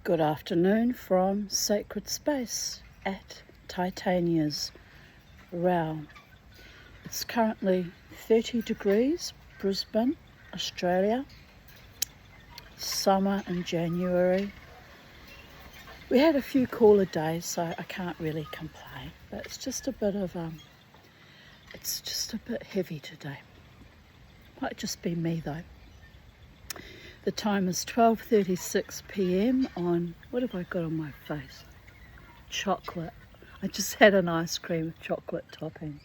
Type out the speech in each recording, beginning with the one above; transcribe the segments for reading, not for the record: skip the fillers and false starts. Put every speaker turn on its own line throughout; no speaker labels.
Good afternoon from Sacred Space at Titania's Row. It's currently 30 degrees, Brisbane, Australia. Summer in January. We had a few cooler days, so I can't really complain, but it's just a bit heavy today. Might just be me though. The time is 12:36 p.m. on, what have I got on my face? Chocolate. I just had an ice cream with chocolate topping.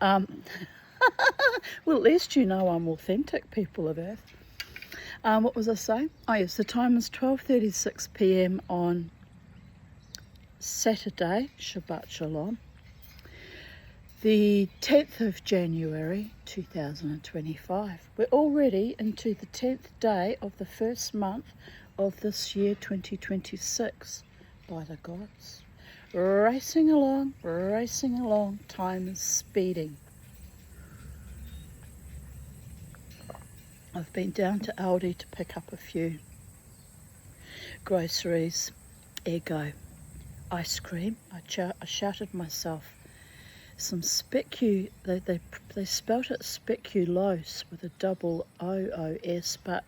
Well, at least you know I'm authentic, people of Earth. What was I saying? Oh yes, the time is 12:36 p.m. on Saturday, Shabbat Shalom, the 10th of January 2025. We're already into the 10th day of the first month of this year 2026, by the gods. Racing along, time is speeding. I've been down to Aldi to pick up a few groceries, ergo ice cream. I shouted myself some they spelt it speculoos with a double O-O-S, but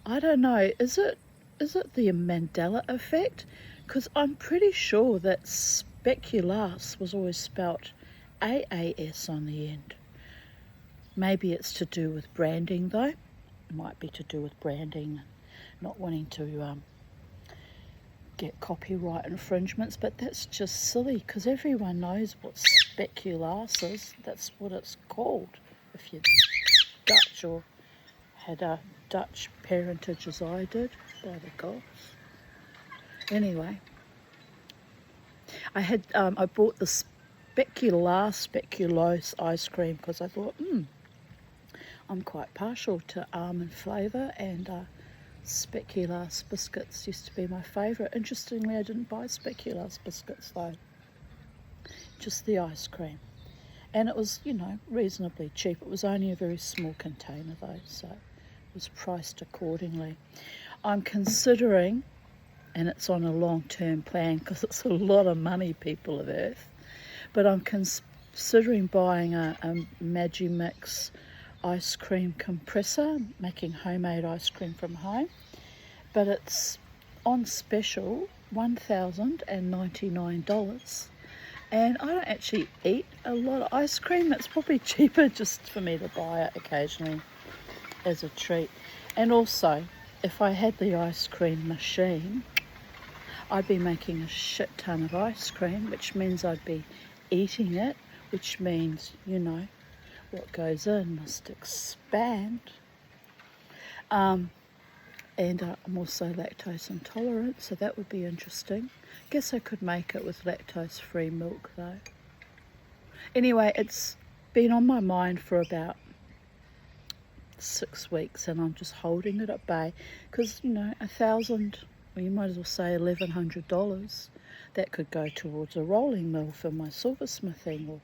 I don't know, is it the Mandela effect? Because I'm pretty sure that speculoos was always spelt A-A-S on the end. Maybe it's to do with branding though. It might be to do with branding, not wanting to get copyright infringements, but that's just silly because everyone knows what speculoos is. That's what it's called if you're Dutch or had a Dutch parentage as I did, by the gods. Anyway, I bought the speculoos ice cream because I thought, I'm quite partial to almond flavour, and speculoos biscuits used to be my favourite. Interestingly, I didn't buy speculoos biscuits though, just the ice cream. And it was, reasonably cheap. It was only a very small container though, so it was priced accordingly. I'm considering, and it's on a long-term plan because it's a lot of money, people of Earth, but I'm considering buying a Magimix ice cream compressor, making homemade ice cream from home, but it's on special $1,099, and I don't actually eat a lot of ice cream. It's probably cheaper just for me to buy it occasionally as a treat. And also, if I had the ice cream machine, I'd be making a shit ton of ice cream, which means I'd be eating it, which means, what goes in must expand. And I'm also lactose intolerant, so that would be interesting. Guess I could make it with lactose-free milk though. Anyway, it's been on my mind for about 6 weeks, and I'm just holding it at bay because, $1,000, or you might as well say $1,100, that could go towards a rolling mill for my silversmithing, or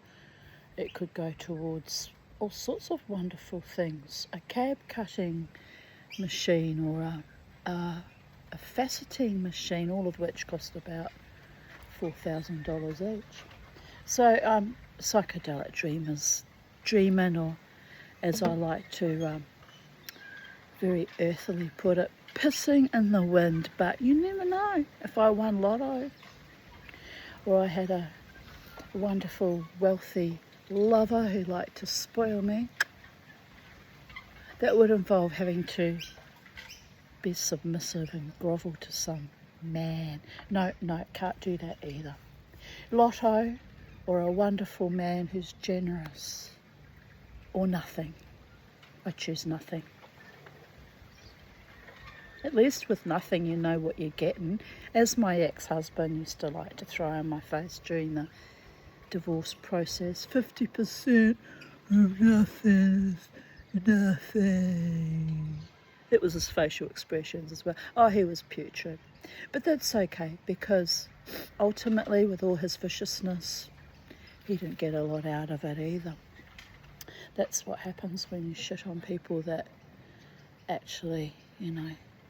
it could go towards all sorts of wonderful things. A cab cutting machine, or a faceting machine, all of which cost about $4,000 each. So psychedelic dreamers, dreaming, or as I like to very earthily put it, pissing in the wind. But you never know, if I won lotto, or I had a wonderful wealthy lover who liked to spoil me, that would involve having to be submissive and grovel to some man. No, can't do that either. Lotto, or a wonderful man who's generous, or nothing. I choose nothing. At least with nothing you know what you're getting, as my ex-husband used to like to throw in my face during the divorce process. 50% of nothing is nothing. It was his facial expressions as well. Oh, he was putrid. But that's okay, because ultimately, with all his viciousness, he didn't get a lot out of it either. That's what happens when you shit on people that actually,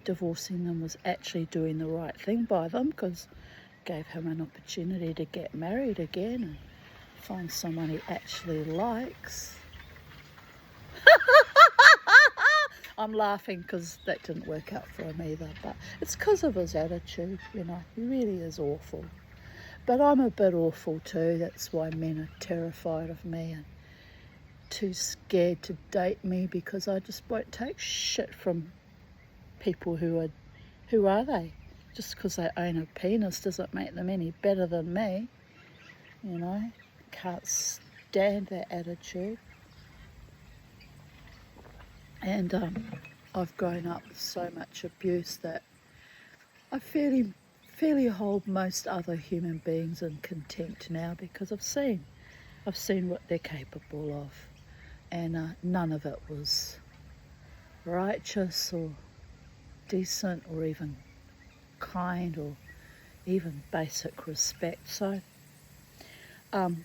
divorcing them was actually doing the right thing by them, because it gave him an opportunity to get married again and find someone he actually likes. I'm laughing because that didn't work out for him either, but it's because of his attitude, you know. He really is awful. But I'm a bit awful too. That's why men are terrified of me and too scared to date me, because I just won't take shit from people who are they? Just because they own a penis doesn't make them any better than me, you know. Can't stand that attitude. And I've grown up with so much abuse that I fairly hold most other human beings in contempt now, because I've seen what they're capable of, and none of it was righteous or decent or even kind or even basic respect. So I'm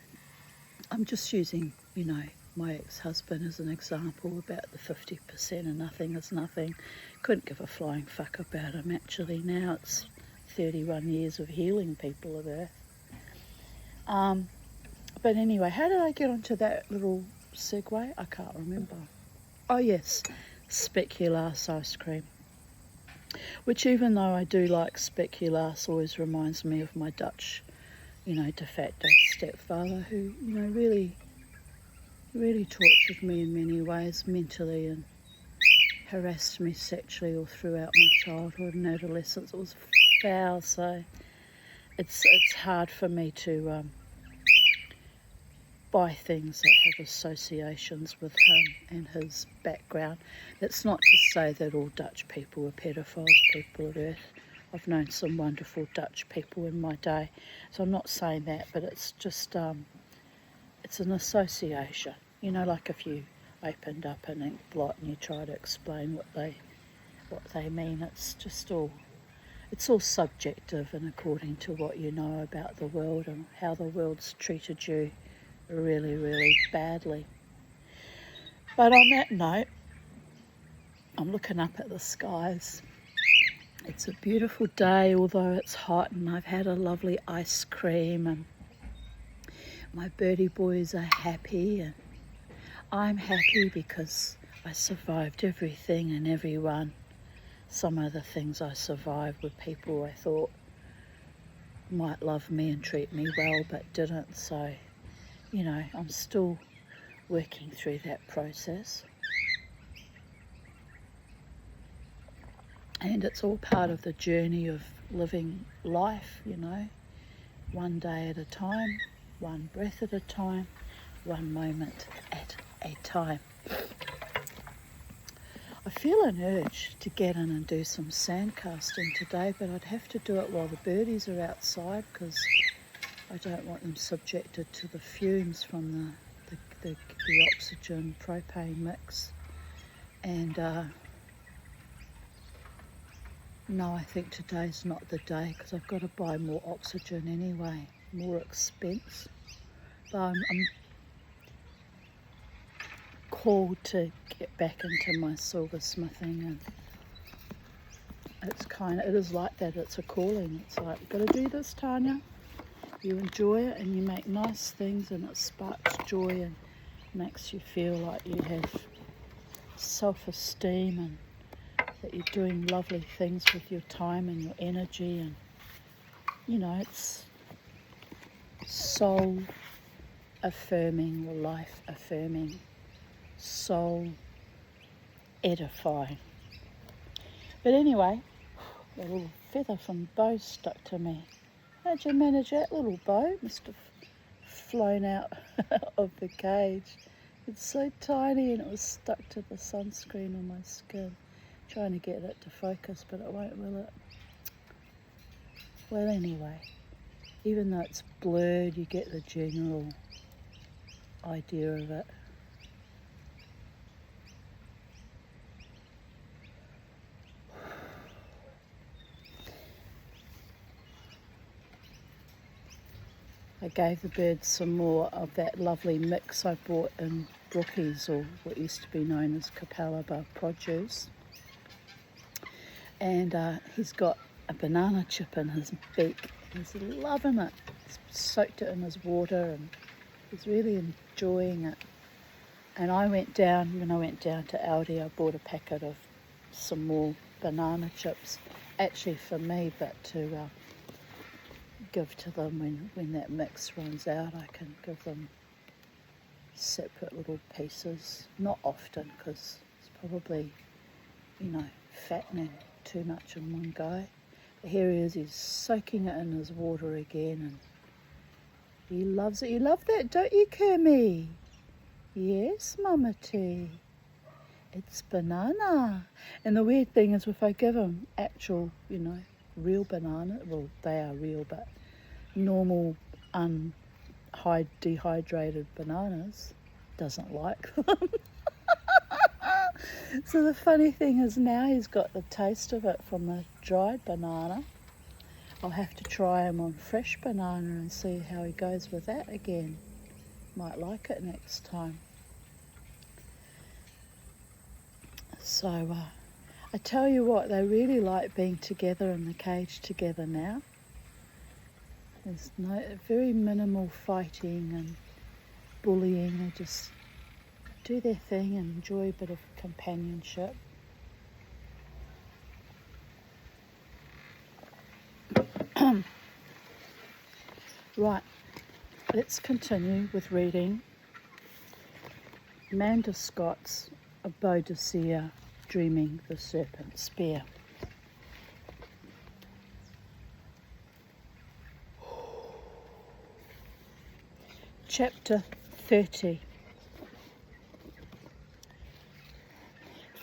just using, you know, my ex-husband as an example about the 50% and nothing is nothing. Couldn't give a flying fuck about him actually. Now it's 31 years of healing people of Earth. But anyway, how did I get onto that little segue? I can't remember. Oh yes, speculoos ice cream. Which, even though I do like speculoos, always reminds me of my Dutch, you know, de facto stepfather, who, you know, really tortured me in many ways mentally and harassed me sexually all throughout my childhood and adolescence. It was foul, so it's hard for me to buy things that have associations with him and his background. That's not to say that all Dutch people are pedophiles, people of Earth. I've known some wonderful Dutch people in my day, so I'm not saying that, but it's just it's an association. You know, like if you opened up an ink blot and you try to explain what they mean, it's all subjective and according to what you know about the world and how the world's treated you really, really badly. But on that note, I'm looking up at the skies. It's a beautiful day, although it's hot, and I've had a lovely ice cream, and my birdie boys are happy, and I'm happy because I survived everything and everyone. Some of the things I survived were people I thought might love me and treat me well, but didn't. So, you know, I'm still working through that process. And it's all part of the journey of living life, you know, one day at a time, one breath at a time, one moment at a time. I feel an urge to get in and do some sand casting today, but I'd have to do it while the birdies are outside, because I don't want them subjected to the fumes from the oxygen propane mix. And no, I think today's not the day, because I've got to buy more oxygen anyway, more expense. But I'm called to get back into my silversmithing, and it is like that. It's a calling. It's like, you've got to do this, Tanya. You enjoy it and you make nice things, and it sparks joy and makes you feel like you have self-esteem and that you're doing lovely things with your time and your energy. And, you know, it's soul affirming or life affirming, soul edifying. But anyway, the little feather from Bo stuck to me. How'd you manage that, little Bo? Must have flown out of the cage. It's so tiny and it was stuck to the sunscreen on my skin. Trying to get it to focus, but it won't, will it? Well, anyway, even though it's blurred, you get the general idea of it. I gave the birds some more of that lovely mix I bought in Brookies, or what used to be known as Capalaba produce. and he's got a banana chip in his beak. He's loving it. He's soaked it in his water and he's really enjoying it. And when I went down to Aldi, I bought a packet of some more banana chips, actually for me, but to give to them when that mix runs out. I can give them separate little pieces, not often because it's probably, fattening too much in one go. But here he is, he's soaking it in his water again, and he loves it. You love that, don't you, Kermie? Yes, Mama T. It's banana. And the weird thing is, if I give him actual, real banana, well, they are real, but normal dehydrated bananas, doesn't like them. So the funny thing is now he's got the taste of it from the dried banana. I'll have to try him on fresh banana and see how he goes with that again. Might like it next time. So I tell you what, they really like being together in the cage together now. There's very minimal fighting and bullying. They just do their thing and enjoy a bit of companionship. Right, let's continue with reading Amanda Scott's A Boadicea Dreaming the Serpent Spear. Chapter 30.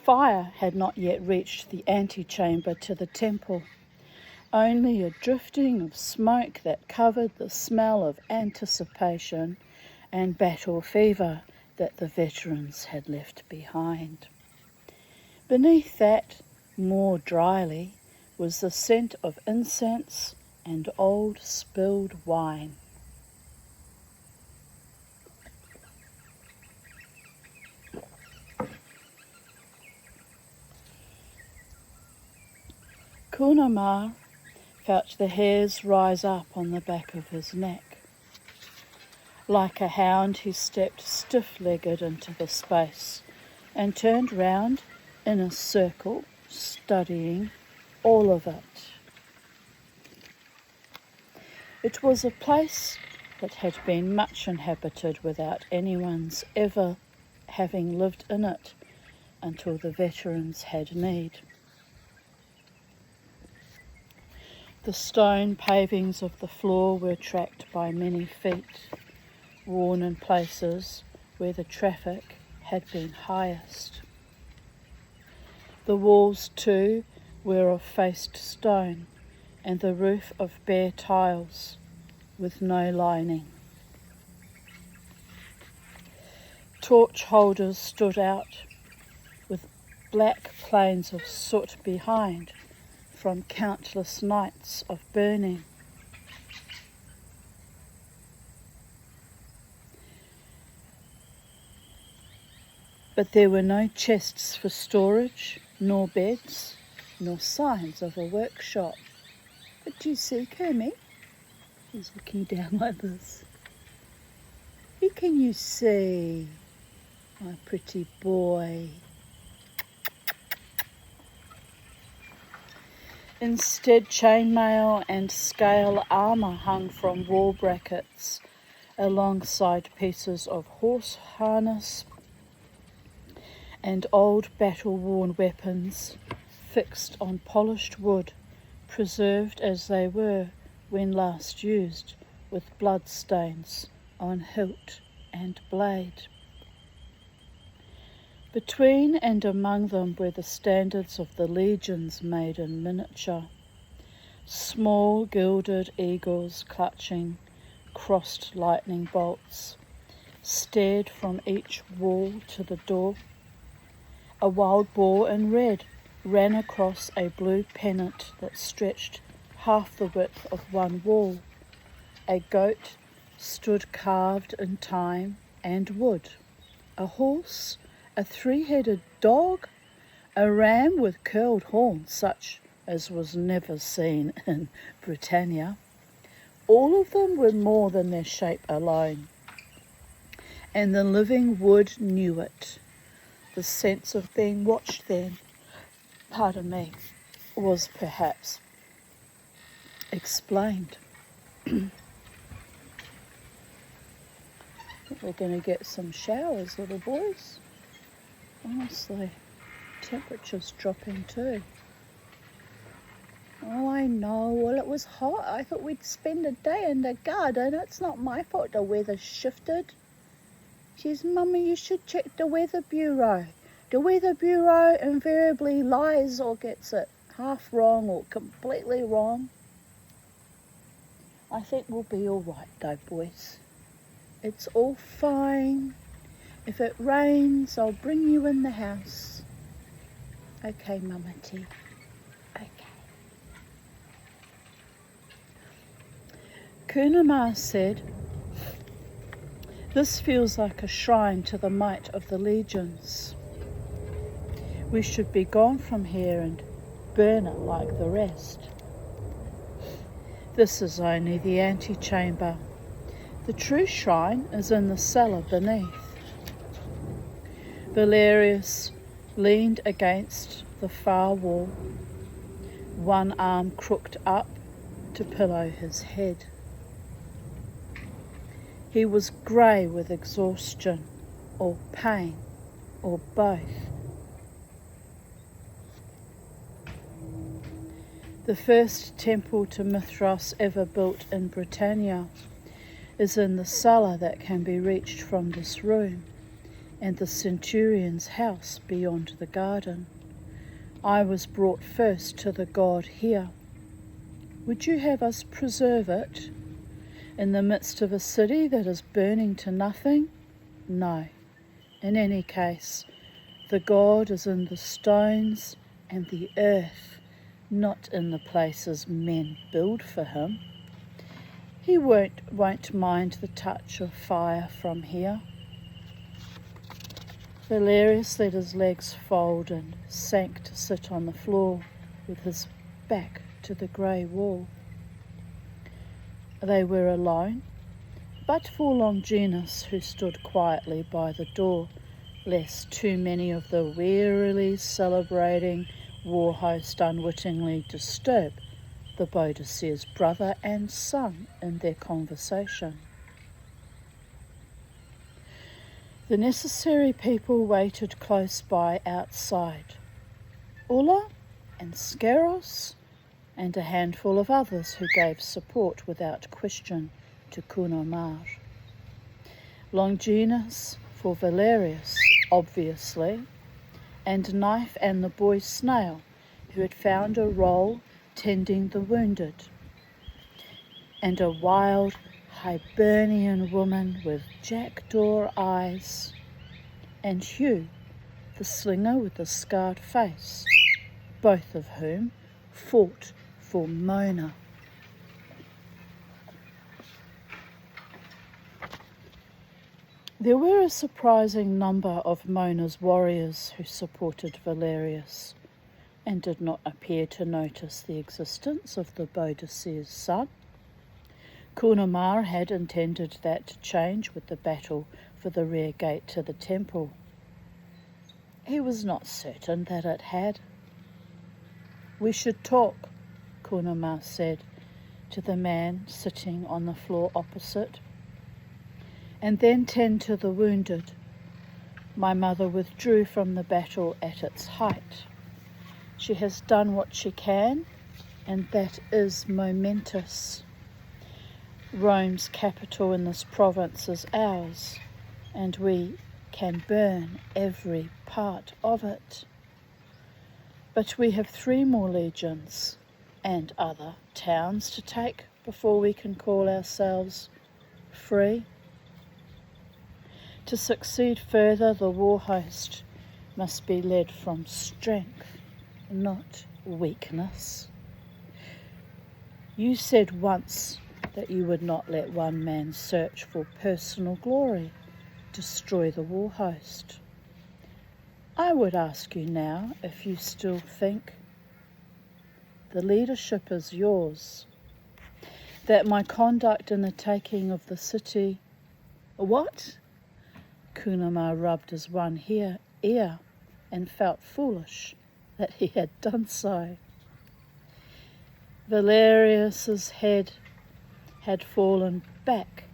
Fire had not yet reached the antechamber to the temple, only a drifting of smoke that covered the smell of anticipation and battle fever that the veterans had left behind. Beneath that, more dryly, was the scent of incense and old spilled wine. Kunamar felt the hairs rise up on the back of his neck. Like a hound, he stepped stiff-legged into the space and turned round in a circle, studying all of it. It was a place that had been much inhabited without anyone's ever having lived in it until the veterans had need. The stone pavings of the floor were tracked by many feet, worn in places where the traffic had been highest. The walls, too, were of faced stone, and the roof of bare tiles, with no lining. Torch holders stood out, with black plains of soot behind, from countless nights of burning. But there were no chests for storage, nor beds, nor signs of a workshop. But do you see, Kermie? He's looking down like this. Who can you see, my pretty boy? Instead, chainmail and scale armour hung from wall brackets alongside pieces of horse harness and old battle-worn weapons fixed on polished wood, preserved as they were when last used, with blood stains on hilt and blade. Between and among them were the standards of the legions made in miniature, small gilded eagles clutching crossed lightning bolts, stared from each wall to the door. A wild boar in red ran across a blue pennant that stretched half the width of one wall. A goat stood carved in time and wood. A horse, a three-headed dog, a ram with curled horns such as was never seen in Britannia. All of them were more than their shape alone, and the living wood knew it. The sense of being watched then, was perhaps explained. We're going to get some showers, little boys. Honestly, temperature's dropping too. Oh, I know. Well, it was hot. I thought we'd spend a day in the garden. It's not my fault the weather's shifted. She says, Mummy, you should check the Weather Bureau. The Weather Bureau invariably lies or gets it half wrong or completely wrong. I think we'll be all right though, boys. It's all fine. If it rains, I'll bring you in the house. Okay, Mummy. Okay. Kunama said, this feels like a shrine to the might of the legions. We should be gone from here and burn it like the rest. This is only the antechamber. The true shrine is in the cellar beneath. Valerius leaned against the far wall, one arm crooked up to pillow his head. He was grey with exhaustion, or pain, or both. The first temple to Mithras ever built in Britannia is in the cellar that can be reached from this room, and the centurion's house beyond the garden. I was brought first to the god here. Would you have us preserve it in the midst of a city that is burning to nothing? No. In any case, the god is in the stones and the earth, not in the places men build for him. He won't mind the touch of fire from here. Valerius let his legs fold and sank to sit on the floor with his back to the grey wall. They were alone, but for Longinus, who stood quietly by the door, lest too many of the wearily celebrating war host unwittingly disturb the Boadicea's brother and son in their conversation. The necessary people waited close by outside. Ulla and Scaros and a handful of others who gave support without question to Kunamar. Longinus for Valerius, obviously, and Knife and the boy Snail, who had found a role tending the wounded, and a wild Hibernian woman with jackdaw eyes, and Hugh, the slinger with the scarred face, both of whom fought for Mona. There were a surprising number of Mona's warriors who supported Valerius, and did not appear to notice the existence of the Boadicea's son. Kunamar had intended that to change with the battle for the rear gate to the temple. He was not certain that it had. We should talk, Kunamar said to the man sitting on the floor opposite, and then tend to the wounded. My mother withdrew from the battle at its height. She has done what she can, and that is momentous. Rome's capital in this province is ours, and we can burn every part of it. But we have 3 more legions and other towns to take before we can call ourselves free. To succeed further, the war host must be led from strength, not weakness. You said once that you would not let one man's search for personal glory destroy the war host. I would ask you now if you still think. the leadership is yours. That my conduct in the taking of the city... What? Kunama rubbed his one ear and felt foolish that he had done so. Valerius's head had fallen back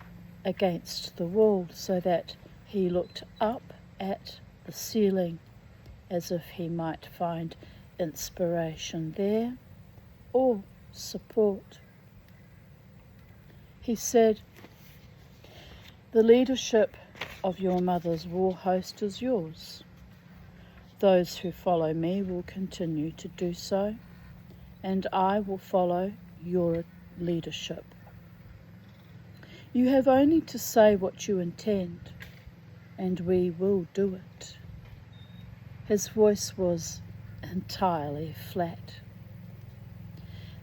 against the wall so that he looked up at the ceiling as if he might find inspiration there or support. He said, "The leadership of your mother's war host is yours. Those who follow me will continue to do so, and I will follow your leadership. You have only to say what you intend, and we will do it." His voice was entirely flat.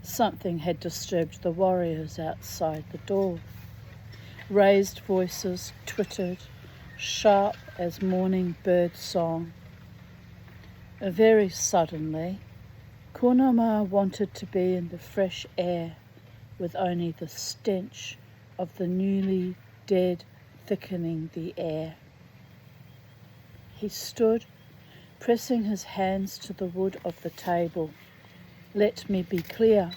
Something had disturbed the warriors outside the door. Raised voices twittered, sharp as morning bird song. Very suddenly, Kunama wanted to be in the fresh air, with only the stench of the newly dead thickening the air. He stood, pressing his hands to the wood of the table. "Let me be clear."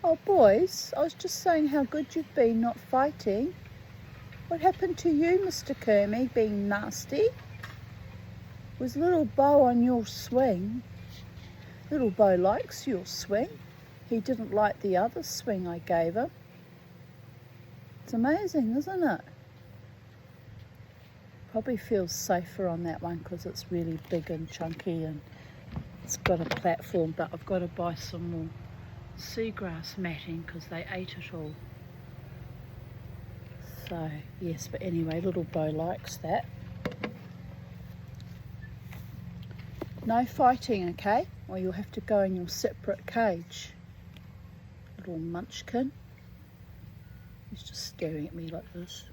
"Oh, boys, I was just saying how good you've been not fighting. What happened to you, Mr. Kermy, being nasty? Was Little Bo on your swing? Little Bo likes your swing. He didn't like the other swing I gave him. It's amazing, isn't it? Probably feels safer on that one because it's really big and chunky and it's got a platform, but I've got to buy some more seagrass matting because they ate it all. So, yes, but anyway, Little Bo likes that. No fighting, okay? Or you'll have to go in your separate cage. Little munchkin. He's just staring at me like this.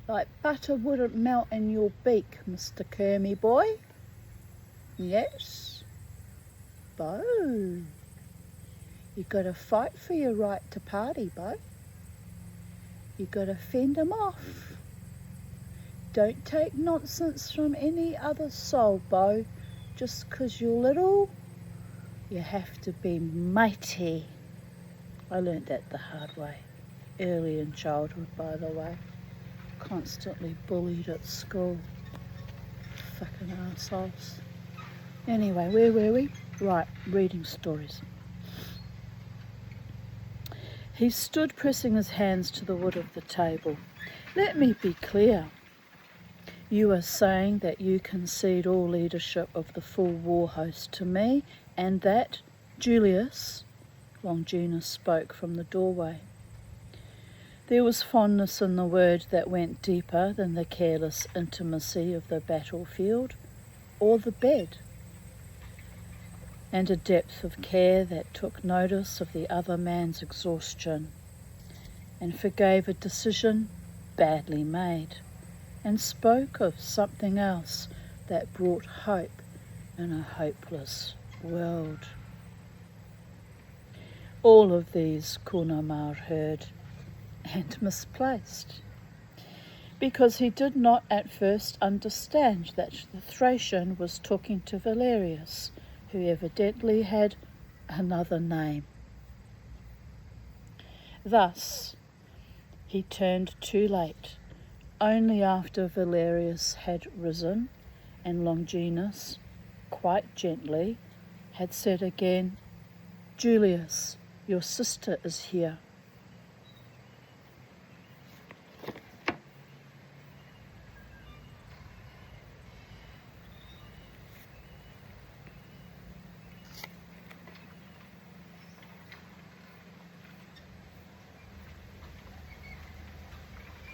Like butter wouldn't melt in your beak, Mr. Kermy boy. Yes. Bo. You gotta fight for your right to party, Bo. You gotta fend 'em off. Don't take nonsense from any other soul, Bo. Just 'cause you're little, you have to be mighty. I learnt that the hard way, early in childhood, by the way. Constantly bullied at school. Fucking assholes. Anyway, where were we? Right, reading stories. He stood pressing his hands to the wood of the table. "Let me be clear. You are saying that you concede all leadership of the full war host to me, and that, Julius," Longinus spoke from the doorway. There was fondness in the word that went deeper than the careless intimacy of the battlefield or the bed, and a depth of care that took notice of the other man's exhaustion and forgave a decision badly made, and spoke of something else that brought hope in a hopeless world. All of these Kunamar heard, and misplaced, because he did not at first understand that the Thracian was talking to Valerius, who evidently had another name. Thus, he turned too late, only after Valerius had risen, and Longinus, quite gently, had said again, "Julius, your sister is here."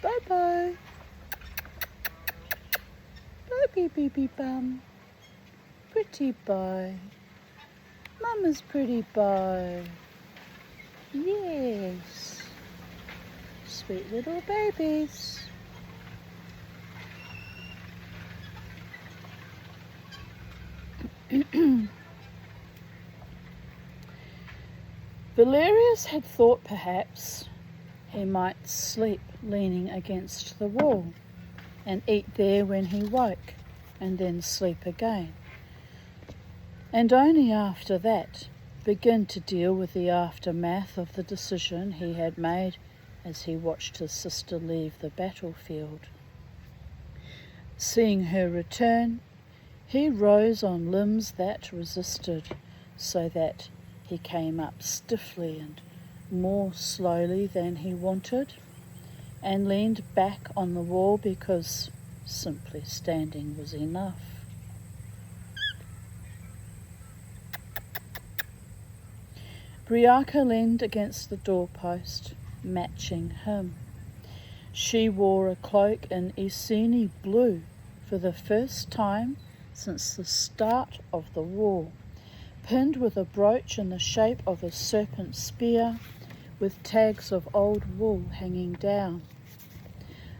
Bye-bye. Bye, baby bum. Pretty boy. Mama's pretty boy. Yes. Sweet little babies. Valerius had thought perhaps he might sleep leaning against the wall and eat there when he woke, and then sleep again. And only after that begin to deal with the aftermath of the decision he had made as he watched his sister leave the battlefield. Seeing her return, he rose on limbs that resisted, so that he came up stiffly and more slowly than he wanted, and leaned back on the wall because simply standing was enough. Briaca leaned against the doorpost, matching him. She wore a cloak in Iceni blue for the first time since the start of the war, pinned with a brooch in the shape of a serpent spear, with tags of old wool hanging down.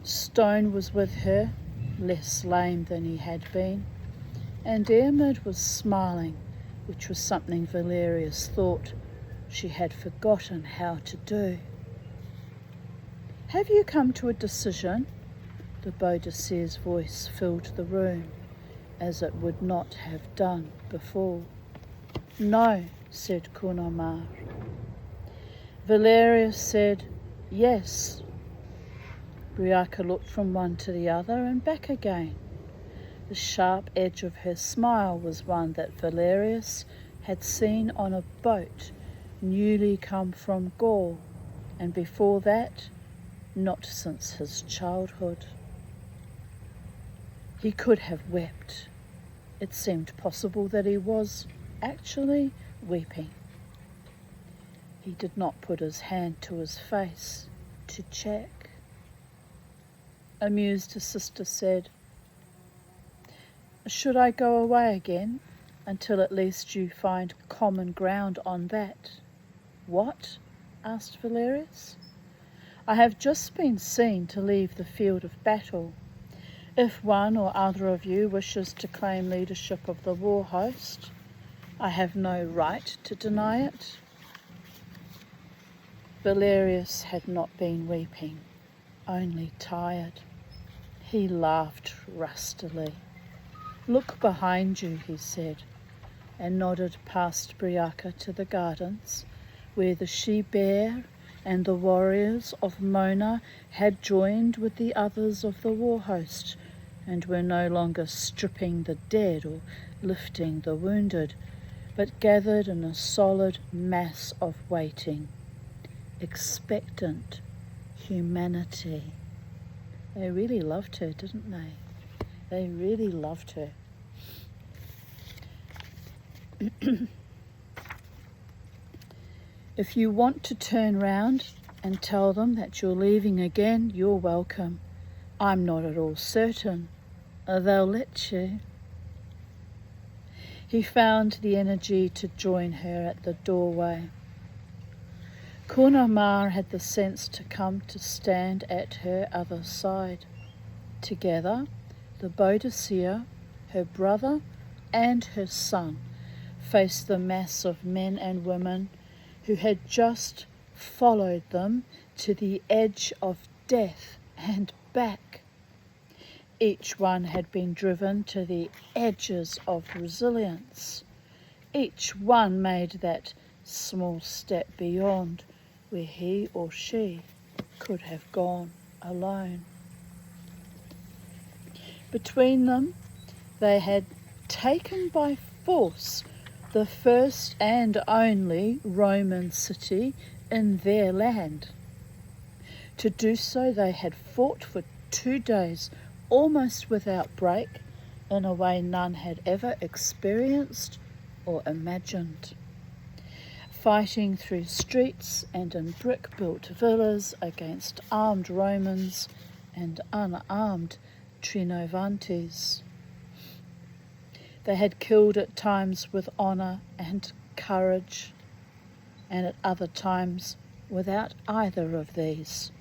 Stone was with her, less lame than he had been, and Diarmid was smiling, which was something Valerius thought she had forgotten how to do. "Have you come to a decision?" The Boadicea's voice filled the room, as it would not have done before. "No," said Kunomar. Valerius said, "Yes." Briaca looked from one to the other and back again. The sharp edge of her smile was one that Valerius had seen on a boat newly come from Gaul, and before that, not since his childhood. He could have wept. It seemed possible that he was actually weeping. He did not put his hand to his face to check. Amused, his sister said, "Should I go away again until at least you find common ground on that?" "What?" asked Valerius. "I have just been seen to leave the field of battle. If one or other of you wishes to claim leadership of the war host, I have no right to deny it." Valerius had not been weeping, only tired. He laughed rustily. "Look behind you," he said, and nodded past Briaca to the gardens, where the she-bear and the warriors of Mona had joined with the others of the war host, and were no longer stripping the dead or lifting the wounded, but gathered in a solid mass of waiting, expectant humanity. They really loved her, didn't they? They really loved her. If you want to turn round and tell them that you're leaving again, you're welcome. I'm not at all certain they'll let you. He found the energy to join her at the doorway. Kunomar had the sense to come to stand at her other side. Together, the Boadicea, her brother, and her son faced the mass of men and women who had just followed them to the edge of death and back. Each one had been driven to the edges of resilience. Each one made that small step beyond where he or she could have gone alone. Between them, they had taken by force the first and only Roman city in their land. To do so, they had fought for 2 days, almost without break, in a way none had ever experienced or imagined. Fighting through streets and in brick-built villas against armed Romans and unarmed Trinovantes. They had killed at times with honour and courage, and at other times without either of these,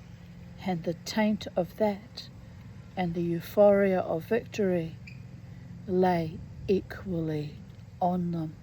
and the taint of that and the euphoria of victory lay equally on them.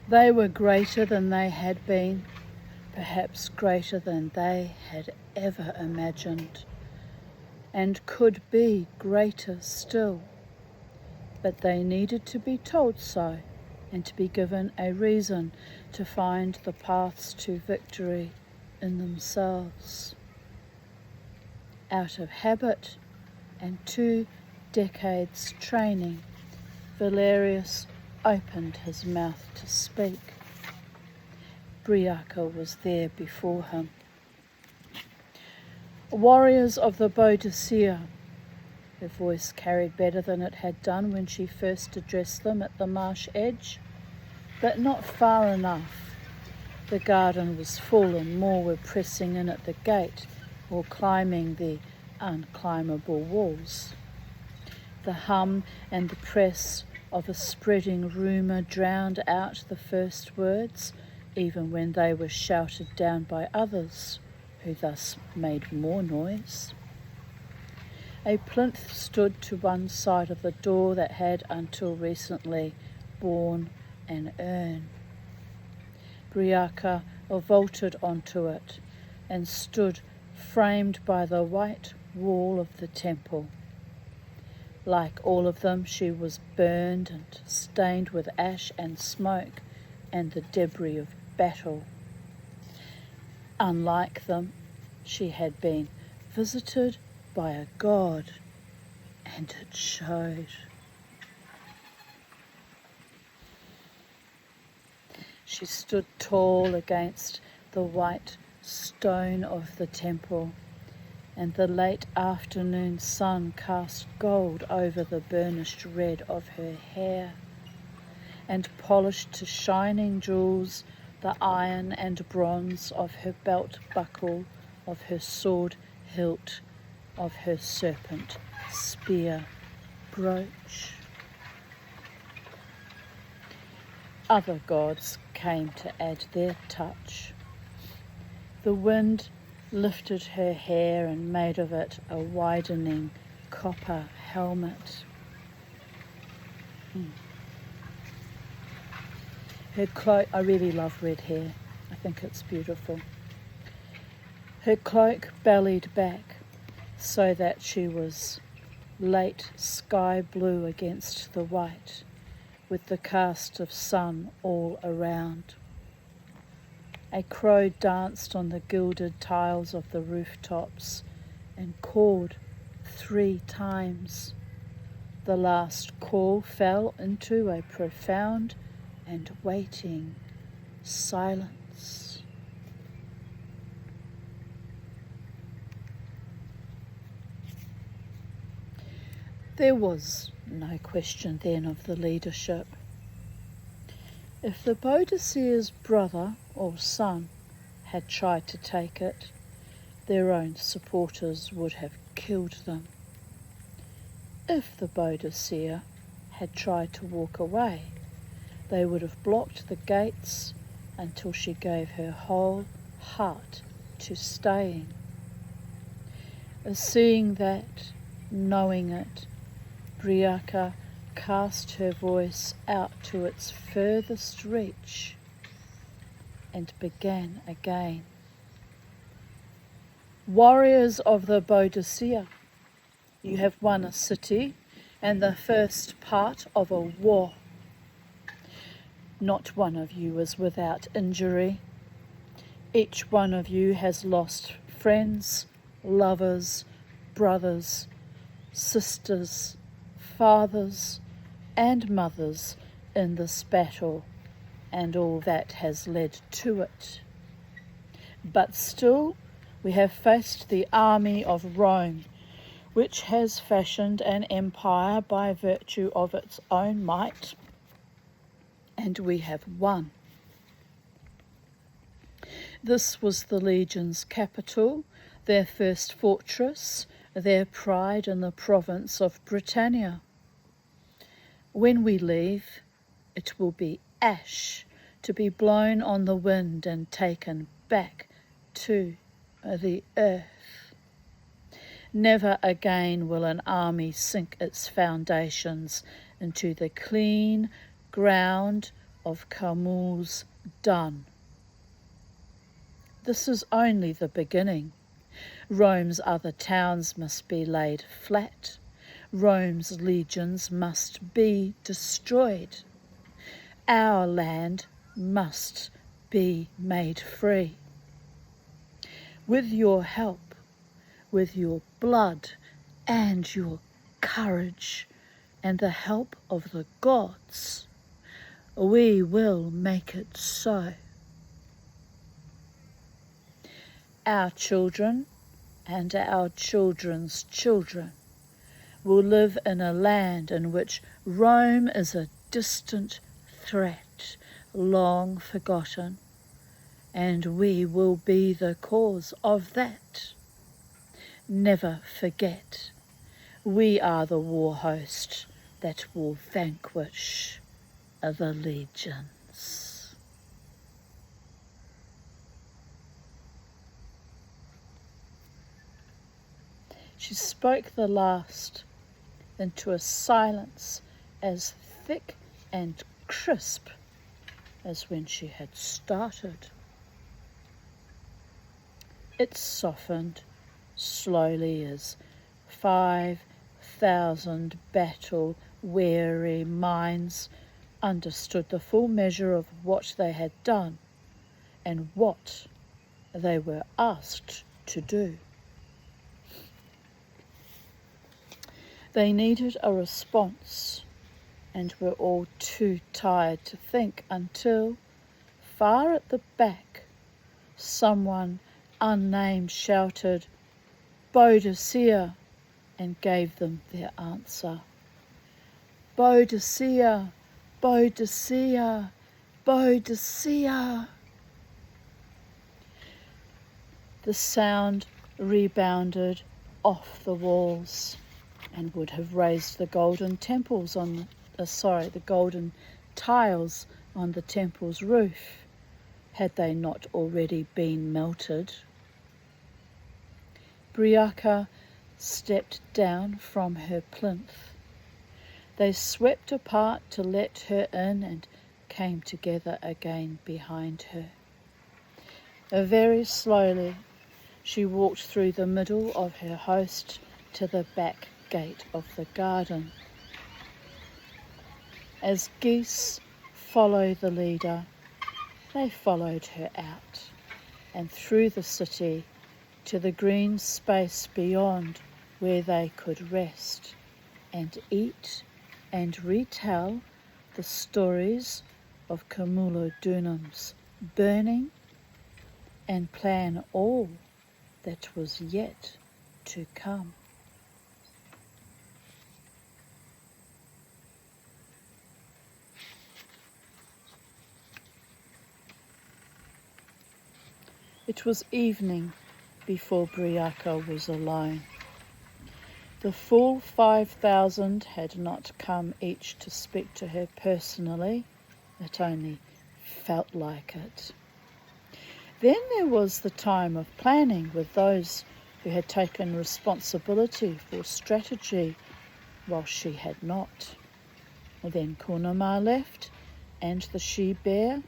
They were greater than they had been, perhaps greater than they had ever imagined, and could be greater still. But they needed to be told so, and to be given a reason to find the paths to victory in themselves. Out of habit and 2 decades training, Valerius opened his mouth to speak. Briaca was there before him. Warriors of the Boadicea, her voice carried better than it had done when she first addressed them at the marsh edge, but not far enough. The garden was full and more were pressing in at the gate or climbing the unclimbable walls. The hum and the press of a spreading rumour drowned out the first words, even when they were shouted down by others, who thus made more noise. A plinth stood to one side of the door that had until recently borne an urn. Briaca vaulted onto it and stood framed by the white wall of the temple. Like all of them, she was burned and stained with ash and smoke and the debris of battle. Unlike them, she had been visited by a god, and it showed. She stood tall against the white stone of the temple, and the late afternoon sun cast gold over the burnished red of her hair, and polished to shining jewels the iron and bronze of her belt buckle, of her sword hilt, of her serpent spear brooch. Other gods came to add their touch. The wind lifted her hair and made of it a widening copper helmet. Her cloak, I really love red hair. I think it's beautiful. Her cloak bellied back so that she was late sky blue against the white, with the cast of sun all around. A crow danced on the gilded tiles of the rooftops and called 3 times. The last call fell into a profound and waiting silence. There was no question then of the leadership. If the Boadicea's brother or son had tried to take it, their own supporters would have killed them. If the Boadicea had tried to walk away, they would have blocked the gates until she gave her whole heart to staying. Seeing that, knowing it, Briaca cast her voice out to its furthest reach and began again. Warriors of the Boadicea, you have won a city and the first part of a war. Not one of you is without injury. Each one of you has lost friends, lovers, brothers, sisters, fathers, and mothers in this battle, and all that has led to it. But still, we have faced the army of Rome, which has fashioned an empire by virtue of its own might, and we have won. This was the legion's capital, their first fortress, their pride in the province of Britannia. When we leave, it will be ash, to be blown on the wind and taken back to the earth. Never again will an army sink its foundations into the clean ground of Kamul's done. This is only the beginning. Rome's other towns must be laid flat. Rome's legions must be destroyed. Our land must be made free. With your help, with your blood and your courage and the help of the gods, we will make it so. Our children and our children's children will live in a land in which Rome is a distant threat, long forgotten, and we will be the cause of that. Never forget, we are the war host that will vanquish the legions. She spoke the last into a silence as thick and crisp as when she had started. It softened slowly as 5,000 battle-weary minds understood the full measure of what they had done and what they were asked to do. They needed a response and were all too tired to think until, far at the back, someone unnamed shouted, "Boadicea," and gave them their answer. "Boadicea, Boadicea, Boadicea." The sound rebounded off the walls and would have raised the golden the golden tiles on the temple's roof, had they not already been melted. Briaca stepped down from her plinth. They swept apart to let her in and came together again behind her. Very slowly, she walked through the middle of her host to the back gate of the garden. As geese follow the leader, they followed her out and through the city to the green space beyond, where they could rest and eat and retell the stories of Camulodunum's burning and plan all that was yet to come. It was evening before Briaca was alone. The full 5,000 had not come each to speak to her personally. It only felt like it. Then there was the time of planning with those who had taken responsibility for strategy while she had not. Then Kunama left, and the she-bear,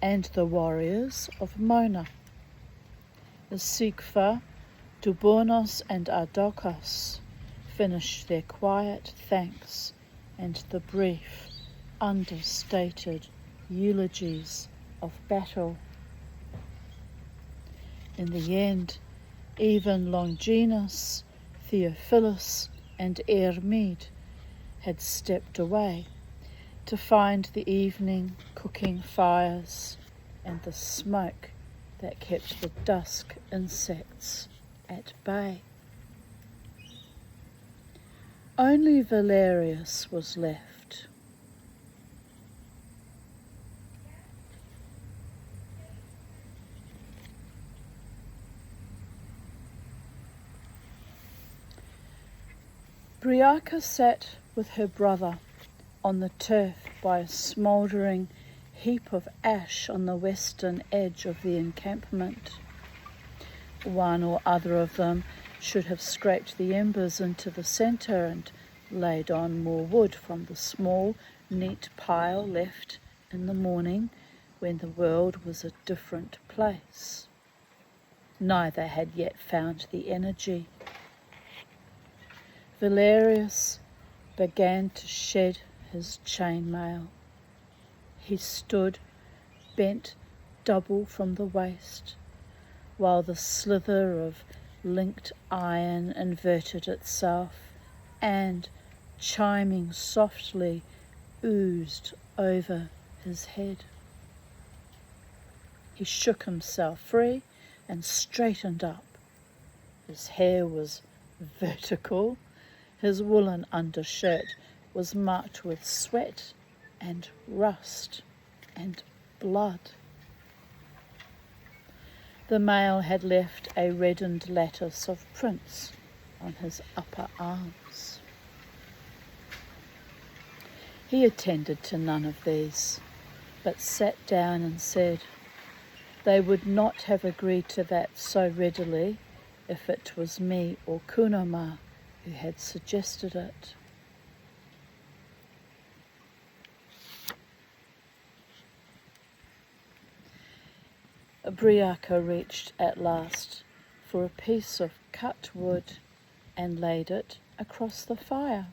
and the warriors of Mona. The Sikfa, Dubornos and Ardokos finished their quiet thanks and the brief, understated eulogies of battle. In the end, even Longinus, Theophilus and Ermide had stepped away to find the evening cooking fires and the smoke that kept the dusk insects at bay. Only Valerius was left. Briaca sat with her brother on the turf by a smouldering heap of ash on the western edge of the encampment. One or other of them should have scraped the embers into the centre and laid on more wood from the small, neat pile left in the morning when the world was a different place. Neither had yet found the energy. Valerius began to shed his chainmail. He stood bent double from the waist, while the slither of linked iron inverted itself and, chiming softly, oozed over his head. He shook himself free and straightened up. His hair was vertical. His woolen undershirt was marked with sweat and rust and blood. The mail had left a reddened lattice of prints on his upper arms. He attended to none of these, but sat down and said, they would not have agreed to that so readily if it was me or Kunama who had suggested it. Briaka reached at last for a piece of cut wood and laid it across the fire.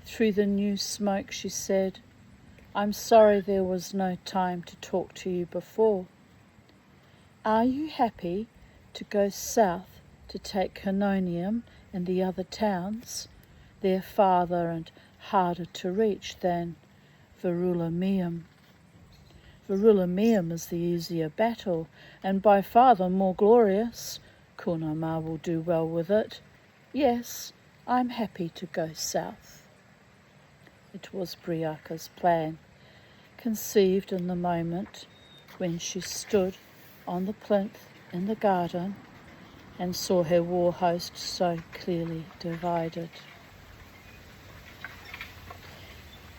Through the new smoke she said, I'm sorry there was no time to talk to you before. Are you happy to go south to take Hanonium and the other towns? They're farther and harder to reach than Verulamium. Verulamium is the easier battle, and by far the more glorious. Kunama will do well with it. Yes, I'm happy to go south. It was Briaka's plan, conceived in the moment when she stood on the plinth in the garden and saw her war host so clearly divided.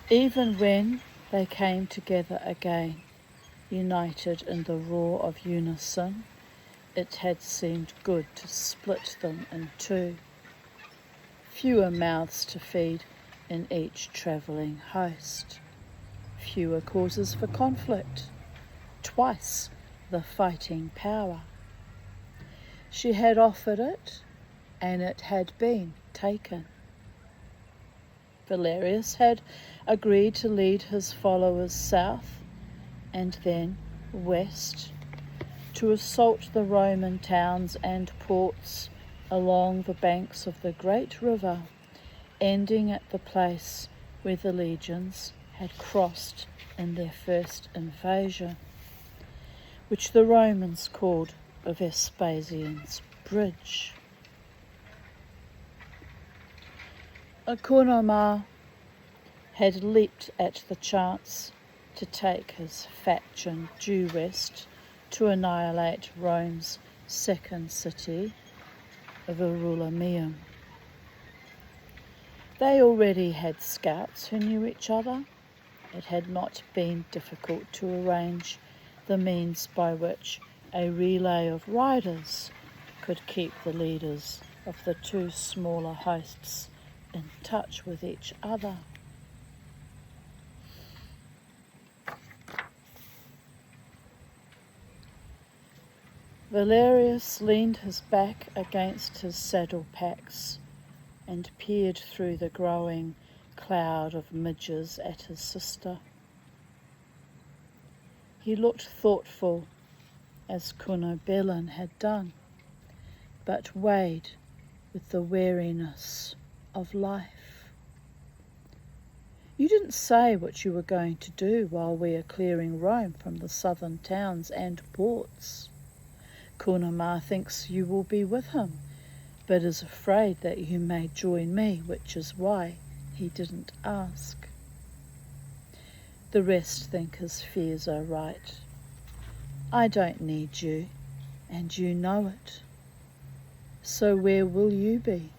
Even when they came together again, united in the roar of unison, it had seemed good to split them in two. Fewer mouths to feed in each travelling host. Fewer causes for conflict. Twice the fighting power. She had offered it, and it had been taken. Valerius had agreed to lead his followers south and then west to assault the Roman towns and ports along the banks of the great river, ending at the place where the legions had crossed in their first invasion, which the Romans called Vespasian's Bridge. Kunama had leaped at the chance to take his faction due west to annihilate Rome's second city, Verulamium. They already had scouts who knew each other. It had not been difficult to arrange the means by which a relay of riders could keep the leaders of the two smaller hosts in touch with each other. Valerius leaned his back against his saddle packs and peered through the growing cloud of midges at his sister. He looked thoughtful, as Cunobeline had done, but weighed with the weariness of life. You didn't say what you were going to do while we are clearing Rome from the southern towns and ports. Kunama thinks you will be with him, but is afraid that you may join me, which is why he didn't ask. The rest think his fears are right. I don't need you, and you know it. So where will you be?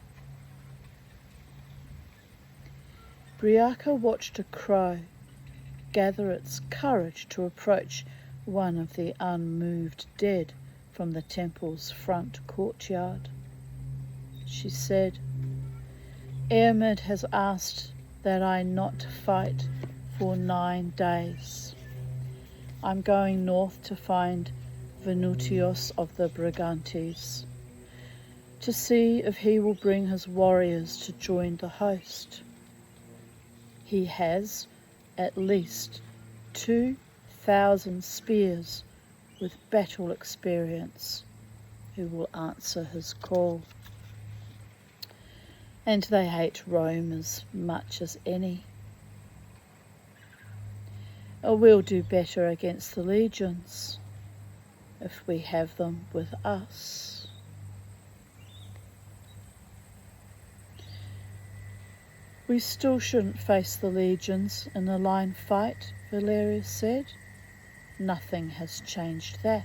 Briaka watched a crow gather its courage to approach one of the unmoved dead from the temple's front courtyard. She said, Ermid has asked that I not fight for 9 days. I'm going north to find Venutius of the Brigantes, to see if he will bring his warriors to join the host. He has at least 2,000 spears with battle experience who will answer his call. And they hate Rome as much as any. We'll do better against the legions if we have them with us. We still shouldn't face the legions in a line fight, Valerius said. Nothing has changed that.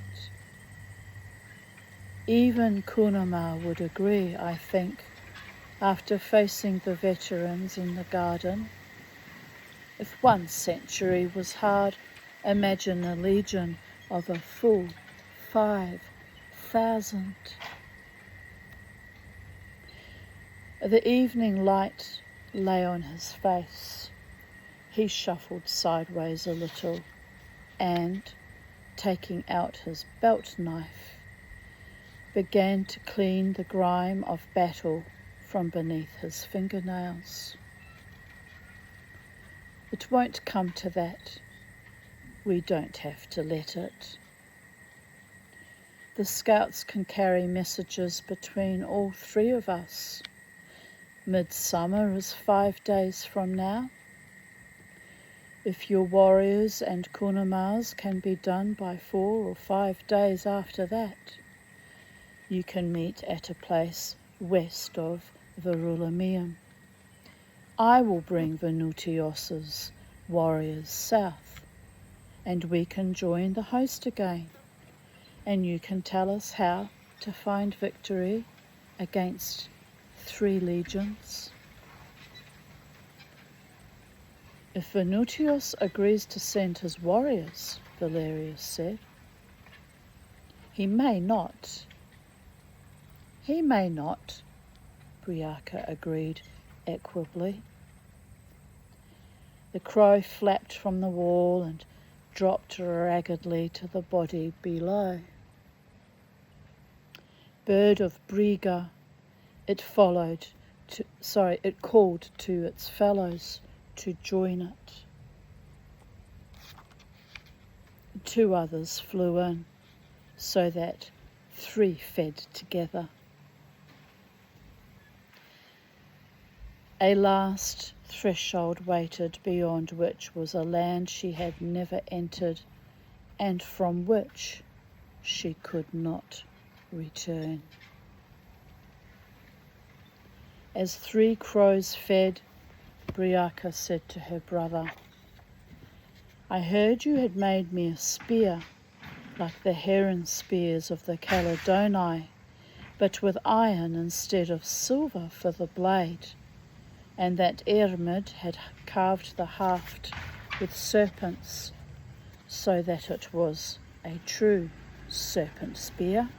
Even Cunimar would agree, I think, after facing the veterans in the garden. If 1 century was hard, imagine a legion of a full 5,000. The evening light lay on his face. He shuffled sideways a little and, taking out his belt knife, began to clean the grime of battle from beneath his fingernails. It won't come to that. We don't have to let it. The scouts can carry messages between all 3 of us. Midsummer is 5 days from now. If your warriors and Cunimar's can be done by 4 or 5 days after that, you can meet at a place west of Verulamium. I will bring Venutius's warriors south, and we can join the host again, and you can tell us how to find victory against 3 legions. If Venutius agrees to send his warriors, Valerius said. He may not. He may not, Briaca agreed equably. The crow flapped from the wall and dropped raggedly to the body below. Bird of Briga, it called to its fellows to join it. 2 others flew in, so that 3 fed together. A last threshold waited, beyond which was a land she had never entered, and from which she could not return. As 3 crows fed, Briaca said to her brother, I heard you had made me a spear, like the heron spears of the Caledonii, but with iron instead of silver for the blade, and that Ermid had carved the haft with serpents, so that it was a true serpent spear,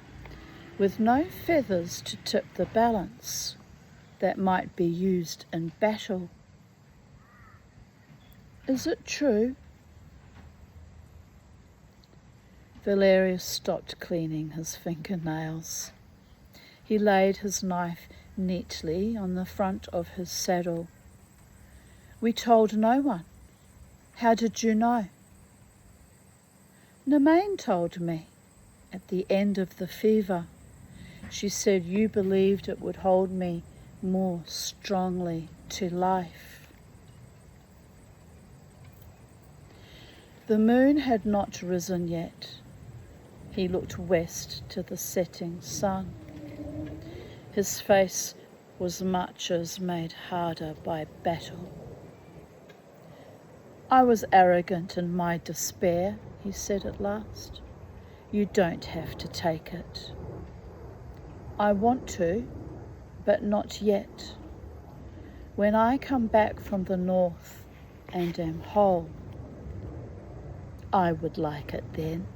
with no feathers to tip the balance, that might be used in battle. Is it true? Valerius stopped cleaning his fingernails. He laid his knife neatly on the front of his saddle. We told no one. How did you know? Nemain told me at the end of the fever. She said you believed it would hold me more strongly to life. The moon had not risen yet. He looked west to the setting sun. His face was much as made harder by battle. I was arrogant in my despair, he said at last. You don't have to take it. I want to, but not yet. When I come back from the north and am whole, I would like it then.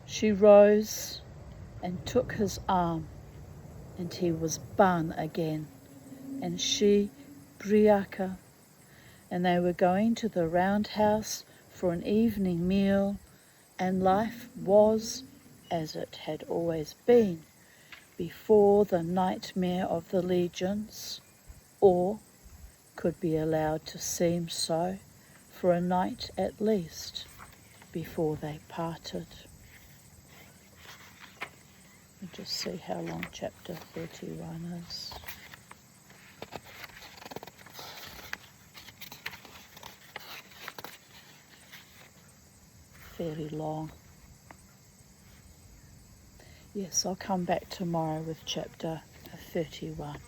She rose and took his arm, and he was Ban again, and she Briaka, and they were going to the roundhouse for an evening meal, and life was as it had always been before the nightmare of the legions, or could be allowed to seem so for a night at least before they parted. And just see how long chapter 31 is. Fairly long. Yes, I'll come back tomorrow with chapter 31.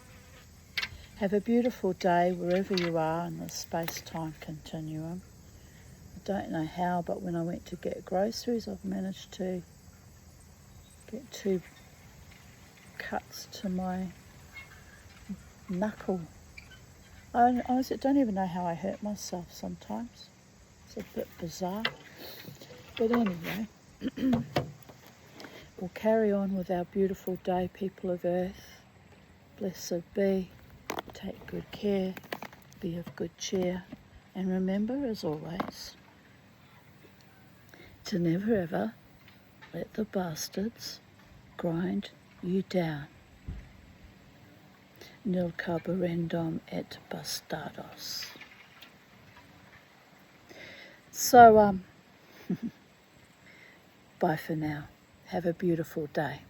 Have a beautiful day wherever you are in the space-time continuum. I don't know how, but when I went to get groceries, I've managed to get 2 cuts to my knuckle. I honestly don't even know how I hurt myself sometimes. It's a bit bizarre. But anyway, we'll carry on with our beautiful day, people of Earth. Blessed be. Take good care. Be of good cheer. And remember, as always, to never ever let the bastards grind you down. Nil carborundum et bastardos. So, bye for now. Have a beautiful day.